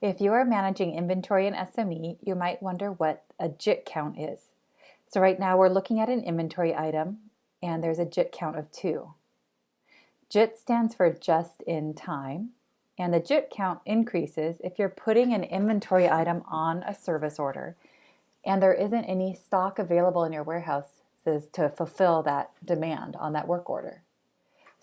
If you are managing inventory in SME, you might wonder what a JIT count is. So right now we're looking at an inventory item and there's a JIT count of 2. JIT stands for just in time, and the JIT count increases if you're putting an inventory item on a service order and there isn't any stock available in your warehouses to fulfill that demand on that work order.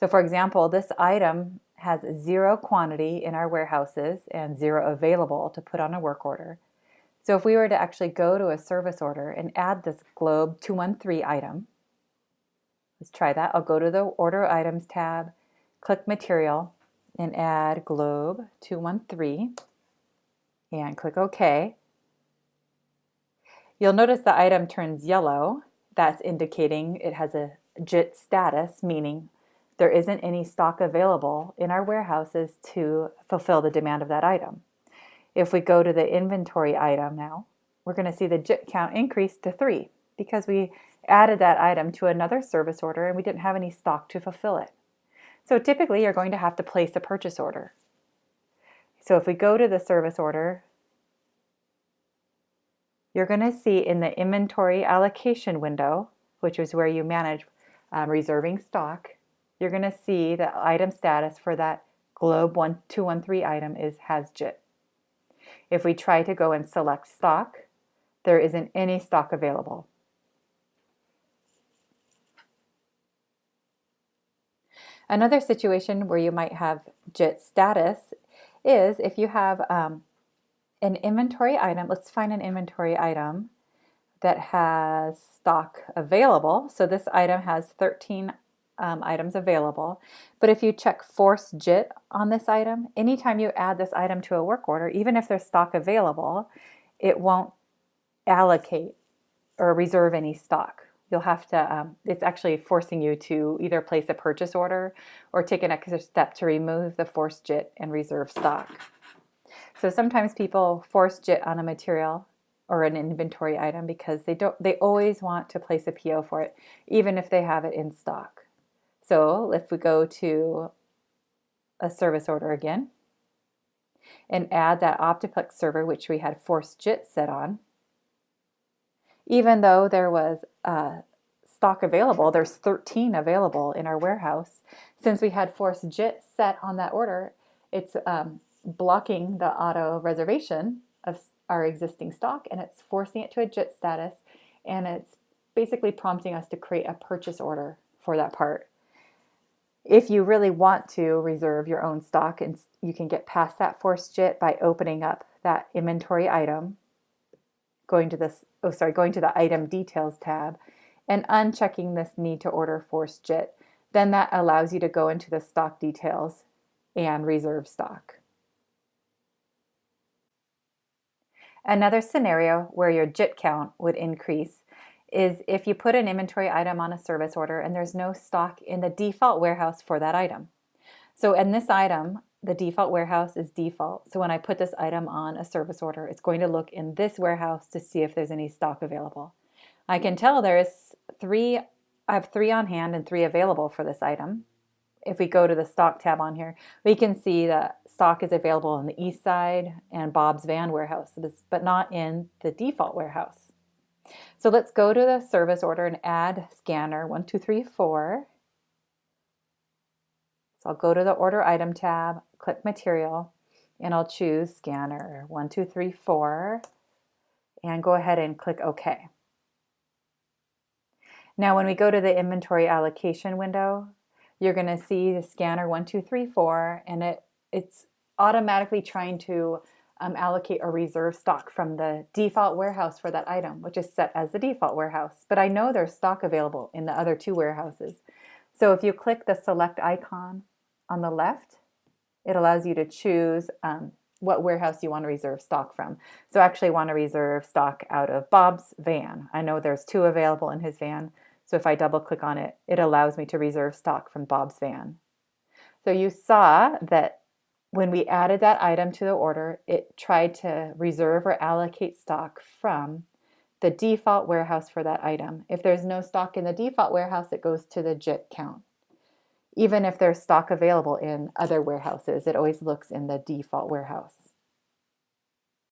So for example, this item has 0 quantity in our warehouses and 0 available to put on a work order. So if we were to actually go to a service order and add this Globe 213 item, let's try that. I'll go to the Order Items tab, click Material, and add Globe 213, and click OK. You'll notice the item turns yellow. That's indicating it has a JIT status, meaning there isn't any stock available in our warehouses to fulfill the demand of that item. If we go to the inventory item now, we're going to see the JIT count increase to 3 because we added that item to another service order and we didn't have any stock to fulfill it. So typically you're going to have to place a purchase order. So if we go to the service order, you're going to see in the inventory allocation window, which is where you manage reserving stock, you're going to see the item status for that Globe 213 item has JIT. If we try to go and select stock, there isn't any stock available. Another situation where you might have JIT status is if you have an inventory item. Let's find an inventory item that has stock available. So this item has 13 items available. But if you check Force JIT on this item, anytime you add this item to a work order, even if there's stock available, it won't allocate or reserve any stock. You'll have to, it's actually forcing you to either place a purchase order or take an extra step to remove the Force JIT and reserve stock. So sometimes people force JIT on a material or an inventory item because they always want to place a PO for it, even if they have it in stock. So if we go to a service order again and add that Optiplex server, which we had Force JIT set on, even though there was stock available, there's 13 available in our warehouse. Since we had Force JIT set on that order, it's blocking the auto reservation of our existing stock, and it's forcing it to a JIT status, and it's basically prompting us to create a purchase order for that part. If you really want to reserve your own stock, and you can get past that Force JIT by opening up that inventory item, going to the Item Details tab, and unchecking this Need to Order Force JIT. Then that allows you to go into the stock details and reserve stock. Another scenario where your JIT count would increase is if you put an inventory item on a service order and there's no stock in the default warehouse for that item. So in this item, the default warehouse is default. So when I put this item on a service order, it's going to look in this warehouse to see if there's any stock available. I can tell I have 3 on hand and 3 available for this item. If we go to the stock tab on here, we can see that stock is available in the East Side and Bob's Van warehouse, but not in the default warehouse. So let's go to the service order and add scanner 1234. So I'll go to the Order Item tab, click Material, and I'll choose scanner 1234 and go ahead and click OK. Now when we go to the inventory allocation window, you're going to see the scanner 1234, and it's automatically trying to allocate or reserve stock from the default warehouse for that item, which is set as the default warehouse. But I know there's stock available in the other 2 warehouses. So if you click the select icon on the left, it allows you to choose what warehouse you want to reserve stock from. So I actually want to reserve stock out of Bob's van. I know there's 2 available in his van. So if I double click on it, it allows me to reserve stock from Bob's van. So you saw that when we added that item to the order, it tried to reserve or allocate stock from the default warehouse for that item. If there's no stock in the default warehouse, it goes to the JIT count. Even if there's stock available in other warehouses, it always looks in the default warehouse.